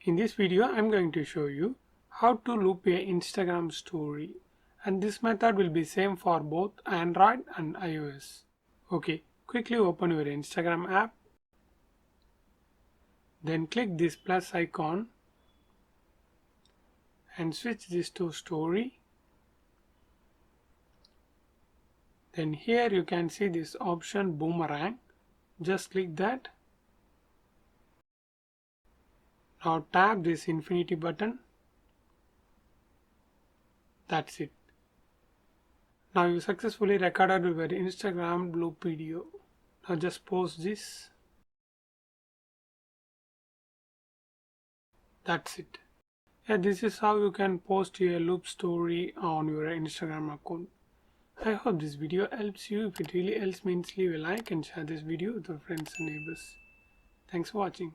In this video, I'm going to show you how to loop a Instagram story, and this method will be same for both Android and iOS. Okay, quickly open your Instagram app, then click this plus icon and switch this to story. Then here you can see this option Boomerang. Just click that. Now tap this infinity button. That's it. Now you successfully recorded your Instagram loop video. Now just post this. That's it. Yeah, this is how you can post your loop story on your Instagram account. I hope this video helps you. If it really helps, means leave a like and share this video with your friends and neighbors. Thanks for watching.